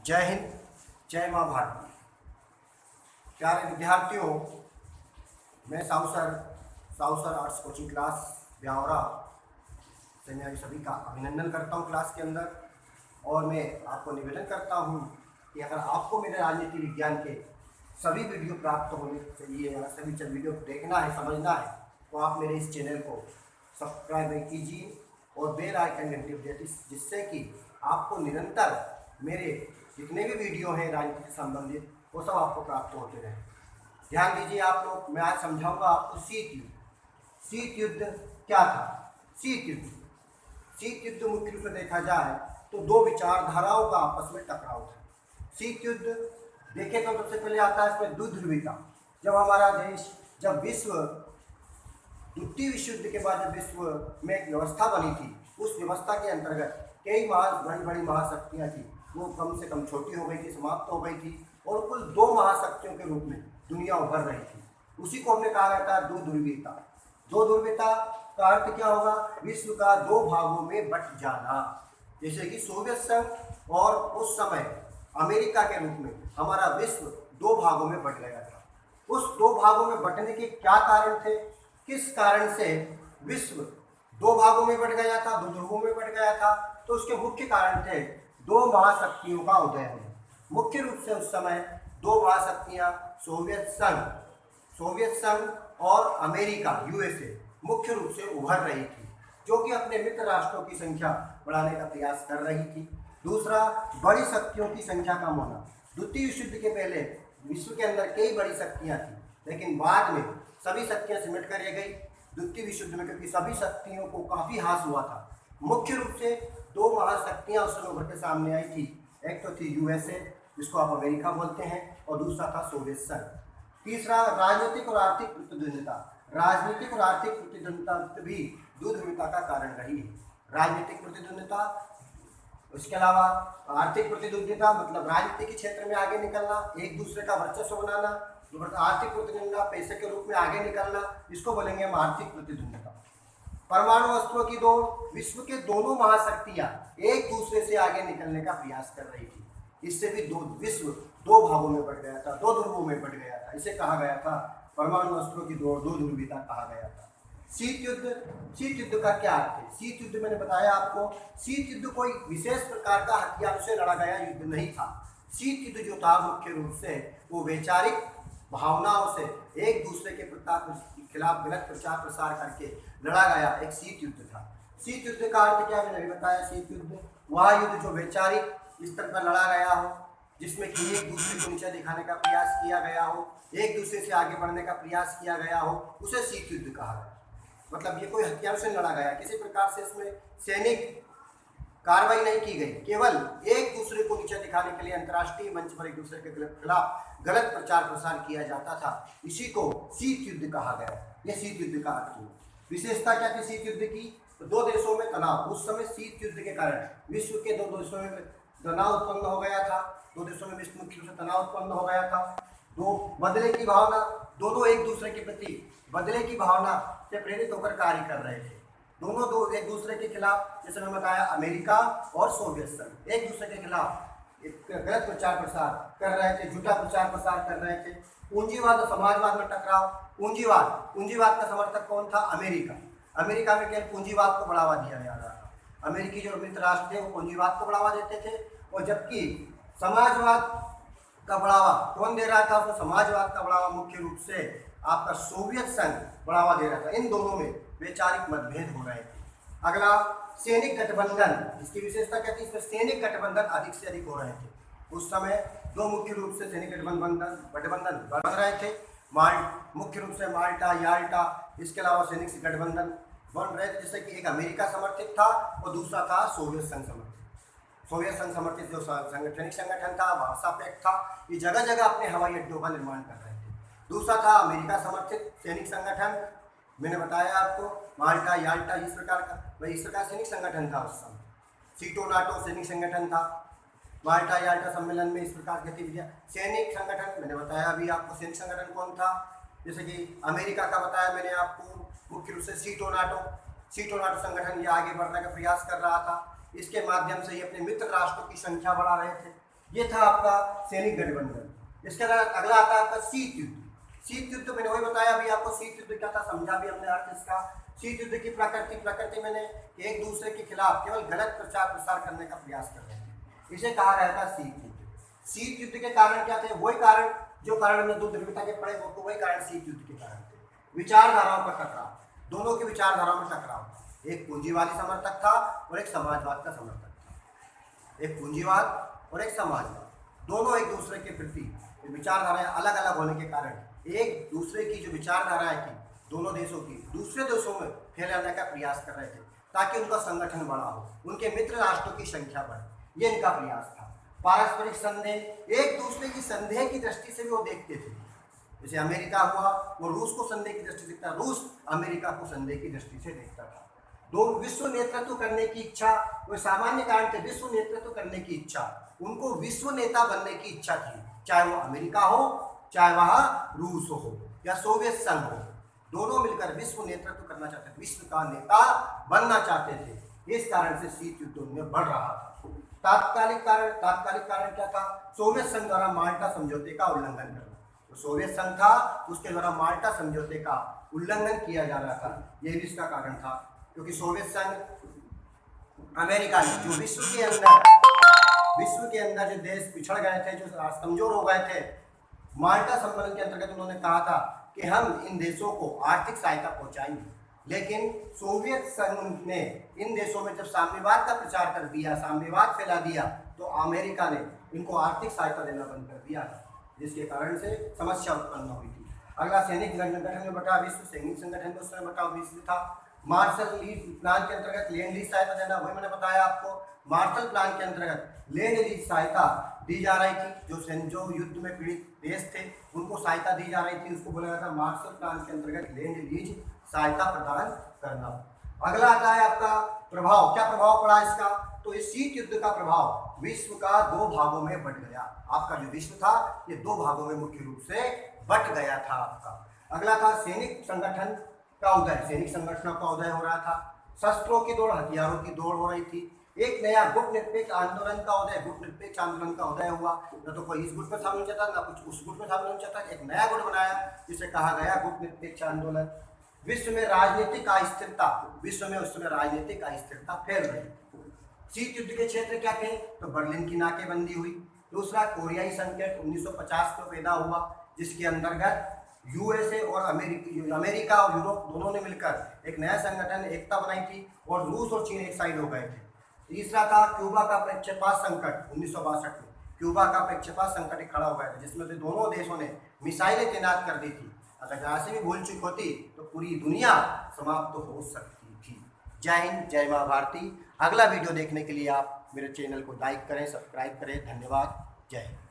जय हिंद, जय माँ भारती। प्यारे विद्यार्थियों, मैं साउसर आर्ट्स कोचिंग क्लास ब्यावरा से मैं सभी का अभिनंदन करता हूँ क्लास के अंदर। और मैं आपको निवेदन करता हूँ कि अगर आपको मेरे राजनीति विज्ञान के सभी वीडियो प्राप्त होने चाहिए या सभी वीडियो देखना है, समझना है, तो आप मेरे इस चैनल को सब्सक्राइब कीजिए और बेल आइकन घंटी बजाइए, जिससे कि आपको निरंतर मेरे जितने भी वीडियो हैं राजनीति से संबंधित वो सब आपको प्राप्त होते रहें। ध्यान दीजिए आप लोग, मैं आज समझाऊंगा आपको शीत युद्ध। शीत युद्ध क्या था? शीत युद्ध मुख्य रूप से देखा जाए तो दो विचारधाराओं का आपस में टकराव था। शीत युद्ध देखें तो सबसे पहले आता है इसमें द्विध्रुवीता। जब हमारा देश, जब द्वितीय विश्व युद्ध के बाद जब विश्व में एक व्यवस्था बनी थी, उस व्यवस्था के अंतर्गत कई बड़ी बड़ी महाशक्तियाँ थी, वो कम से कम छोटी हो गई थी, समाप्त हो गई थी, और कुल दो महाशक्तियों के रूप में दुनिया उभर रही थी। उसी को हमने कहा जाता है दो ध्रुवीयता। दो ध्रुवीयता का अर्थ क्या होगा? विश्व का दो भागों में बट जाना। जैसे कि सोवियत संघ और उस समय अमेरिका के रूप में हमारा विश्व दो भागों में बट गया था। उस दो भागों में बटने के क्या कारण थे? किस कारण से विश्व दो भागों में बट गया था, दो ध्रुवों में बट गया था? तो उसके मुख्य कारण थे दो महाशक्तियों का उदय होना। मुख्य रूप से उस समय दो महाशक्तियां सोवियत संघ और अमेरिका यूएसए मुख्य रूप से उभर रही थी, जो कि अपने मित्र राष्ट्रों की संख्या बढ़ाने का प्रयास कर रही थी। दूसरा, बड़ी शक्तियों की संख्या कम होना। द्वितीय विश्व युद्ध के पहले विश्व के अंदर कई बड़ी शक्तियां थी, लेकिन बाद में सभी शक्तियां सिमट कर रह गई द्वितीय विश्व युद्ध में, क्योंकि सभी शक्तियों को काफी हास हुआ था। मुख्य रूप से दो महाशक्तियां उस समय उभर के सामने आई थी। एक तो थी यूएसए, जिसको आप अमेरिका बोलते हैं, और दूसरा था सोवियत संघ। तीसरा, राजनीतिक और आर्थिक प्रतिद्वंदिता। राजनीतिक और आर्थिक प्रतिद्वंदिता भी द्विध्रुवीता का कारण रही है। राजनीतिक प्रतिद्वंदिता, उसके अलावा आर्थिक प्रतिद्वंदिता मतलब राजनीति के क्षेत्र में आगे निकलना, एक दूसरे का वर्चस्व बनाना। आर्थिक प्रतिद्वंदिता पैसे के रूप में आगे निकलना, इसको बोलेंगे हम आर्थिक प्रतिद्वंदिता। परमाणु अस्त्रों की दौड़, विश्व के दोनों महाशक्तियां एक दूसरे से आगे निकलने का प्रयास कर रही थी। इससे भी विश्व दो भागों में बट गया था, दो ध्रुवों में बट गया था। इसे कहा गया था परमाणु अस्त्रों की दौड़, दो ध्रुवीयता कहा गया था। शीत युद्ध का क्या अर्थ है? शीत युद्ध मैंने बताया आपको, शीत युद्ध कोई विशेष प्रकार का हथियार से लड़ा गया युद्ध नहीं था। शीत युद्ध जो था मुख्य रूप से वो वैचारिक भावनाओं से एक दूसरे के खिलाफ गलत प्रचार प्रसार करके लड़ा गया एक शीत युद्ध था। शीत युद्ध का अर्थ क्या मैंने बताया। शीत युद्ध वह युद्ध जो वैचारिक स्तर पर लड़ा गया हो, जिसमें कि एक दूसरे को नीचा दिखाने का प्रयास किया गया हो, एक दूसरे से आगे बढ़ने का प्रयास किया गया हो, उसे शीत युद्ध कहा गया। मतलब ये कोई हथियार से लड़ा गया, किसी प्रकार से इसमें सैनिक कार्रवाई नहीं की गई, केवल एक दूसरे को नीचा दिखाने के लिए अंतर्राष्ट्रीय मंच पर एक दूसरे के खिलाफ गलत प्रचार प्रसार किया जाता था। इसी को शीत युद्ध कहा गया। यह शीत युद्ध का अर्थ है। विशेषता क्या थी शीत युद्ध की? तो दो देशों में तनाव। उस समय शीत युद्ध के कारण विश्व के दो देशों में तनाव उत्पन्न हो गया था। दो देशों में विश्व मुख्य रूप से तनाव उत्पन्न हो गया था। दो बदले की भावना, दोनों एक दूसरे के प्रति बदले की भावना से प्रेरित होकर कार्य कर रहे थे। दोनों दो एक दूसरे के खिलाफ, जैसे मैंने बताया, अमेरिका और सोवियत संघ एक दूसरे के खिलाफ गलत प्रचार प्रसार कर रहे थे, झूठा प्रचार प्रसार कर रहे थे। पूंजीवाद और समाजवाद में टकराव। पूंजीवाद का समर्थक कौन था? अमेरिका में केवल पूंजीवाद को बढ़ावा दिया जा रहा था। अमेरिकी जो मित्र राष्ट्र थे वो पूंजीवाद को बढ़ावा देते थे, और जबकि समाजवाद का बढ़ावा कौन दे रहा था? तो समाजवाद का बढ़ावा मुख्य रूप से आपका सोवियत संघ बढ़ावा दे रहा था। इन दोनों में वैचारिक मतभेद हो रहे थे। अगला, सैनिक गठबंधन। इसकी विशेषता क्या थी? इसमें सैनिक गठबंधन अधिक से अधिक हो रहे थे। उस समय दो मुख्य रूप से सैनिक गठबंधन बन रहे थे। मुख्य रूप से माल्टा, याल्टा, इसके अलावा सैनिक गठबंधन बन रहे थे, जैसे कि एक अमेरिका समर्थित था और दूसरा था सोवियत संघ समर्थित। सोवियत संघ समर्थित जो सांगठनिक संगठन था, वार्सा पैक्ट था, ये जगह जगह अपने हवाई अड्डों का निर्माण कर रहे थे। दूसरा था अमेरिका समर्थित सैनिक संगठन, मैंने बताया आपको, माल्टा, याल्टा, इस प्रकार सैनिक संगठन था उस समय। सीटो नाटो सैनिक संगठन था। माल्टा याल्टा सम्मेलन में इस प्रकार गतिविधियां। सैनिक संगठन मैंने बताया अभी आपको, सैनिक संगठन कौन था? जैसे कि अमेरिका का बताया मैंने आपको, मुख्य रूप से सीटो नाटो संगठन ये आगे बढ़ने का प्रयास कर रहा था। इसके माध्यम से ये अपने मित्र राष्ट्रों की संख्या बढ़ा रहे थे। ये था आपका सैनिक गठबंधन। इसके बाद अगला आता है आपका शीत युद्ध। शीत युद्ध मैंने वही बताया अभी आपको, शीत युद्ध क्या था समझा भी हमने अर्थ इसका। शीत युद्ध की प्रकृति मैंने एक दूसरे के खिलाफ केवल गलत प्रचार प्रसार करने का प्रयास कर रहे थे, इसे कहा गया था शीत युद्ध। शीत युद्ध के कारण क्या थे, वही कारण जो कारण हमने दो द्रव्यता के पढ़े, वो वही कारण शीत युद्ध के कारण थे। विचारधाराओं का टकराव, दोनों की विचारधाराओं में टकराव, एक पूंजीवादी समर्थक था और एक समाजवाद का समर्थक था। एक पूंजीवाद और एक समाजवाद, दोनों एक दूसरे के प्रति विचारधाराएं अलग अलग होने के कारण एक दूसरे की जो विचारधाराएं थी दोनों देशों की दूसरे देशों में फैलाने का प्रयास कर रहे थे, ताकि उनका संगठन बड़ा हो, उनके मित्र राष्ट्रों की संख्या बढ़े। ये इनका प्रयास था। पारस्परिक संदेह, एक दूसरे की संदेह की दृष्टि से भी वो देखते थे। जैसे अमेरिका हुआ, वो रूस को संदेह की दृष्टि से देखता, रूस अमेरिका को संदेह की दृष्टि से देखता था। दो विश्व नेतृत्व करने की इच्छा, वो सामान्य कारण थे, विश्व नेतृत्व करने की इच्छा, उनको विश्व नेता बनने की इच्छा थी, चाहे वो अमेरिका हो, चाहे वह रूस हो या सोवियत संघ हो, दोनों मिलकर विश्व नेतृत्व करना चाहते थे, विश्व का नेता बनना चाहते थे। इस कारण से शीत युद्ध उनमें बढ़ रहा था। तात्कालिक कारण क्या था, सोवियत संघ द्वारा माल्टा समझौते का उल्लंघन करना। तो सोवियत संघ था, उसके द्वारा माल्टा समझौते का उल्लंघन किया जा रहा था, यह भी इसका कारण था। क्योंकि सोवियत संघ अमेरिका जो विश्व के अंदर जो देश पिछड़ गए थे, जो कमजोर हो गए थे, माल्टा सम्मेलन के अंतर्गत उन्होंने कहा था कि हम इन देशों को आर्थिक सहायता पहुंचाएंगे। लेकिन सोवियत संघ ने इन देशों में जब साम्यवाद का प्रचार कर दिया, साम्यवाद फैला दिया, तो अमेरिका ने इनको आर्थिक सहायता देना बंद कर दिया, जिसके कारण से समस्या उत्पन्न हुई थी। अगला सैनिक संगठन में बटा विश्व, सैनिक संगठन में उसमें बटा विश्व था। मार्शल लीज प्लान के अंतर्गत लैंड लीज सहायता देना, वही मैंने बताया आपको। मार्शल प्लान के अंतर्गत लैंड लीज सहायता दी जा रही थी, जो युद्ध में पीड़ित देश थे उनको सहायता दी जा रही थी, उसको बोला जाता है मार्शल प्लान के अंतर्गत लैंड लीज सहायता प्रदान करना। अगला आता है आपका प्रभाव, क्या प्रभाव पड़ा इसका, तो इस शीत युद्ध का प्रभाव विश्व का दो भागों में बंट गया। आपका जो विश्व था ये दो भागों में मुख्य रूप से बंट गया था आपका। अगला था सैनिक संगठन का उदय, सैनिक संगठनों का उदय हो रहा था, शस्त्रों की दौड़, हथियारों की दौड़ हो रही थी। एक नया गुट निरपेक्ष आंदोलन का उदय, गुट निरपेक्ष आंदोलन का उदय हुआ। न तो कोई इस गुट में शामिल चाहता, ना कुछ उस गुट में शामिल होना चाहता, एक नया गुट बनाया जिसे कहा गया गुट निरपेक्ष आंदोलन। विश्व में राजनीतिक अस्थिरता, विश्व में उस समय राजनीतिक अस्थिरता फैल रही। शीत युद्ध के क्षेत्र क्या थे, तो बर्लिन की नाकेबंदी हुई। दूसरा कोरियाई संकट 1950 में पैदा हुआ, जिसके अंतर्गत यूएसए और अमेरिका और यूरोप दोनों ने मिलकर एक नया संगठन एकता बनाई थी और रूस और चीन एक साइड हो गए थे। तीसरा था क्यूबा का प्रक्षेपात संकट 1962 में, क्यूबा का प्रक्षेपात संकट खड़ा हुआ था, जिसमें से दोनों देशों ने मिसाइलें तैनात कर दी थी। अगर यहाँ से भी भूल चूक होती तो पूरी दुनिया समाप्त तो हो सकती थी। जय हिंद, जय माँ भारती। अगला वीडियो देखने के लिए आप मेरे चैनल को लाइक करें, सब्सक्राइब करें। धन्यवाद। जय हिंद।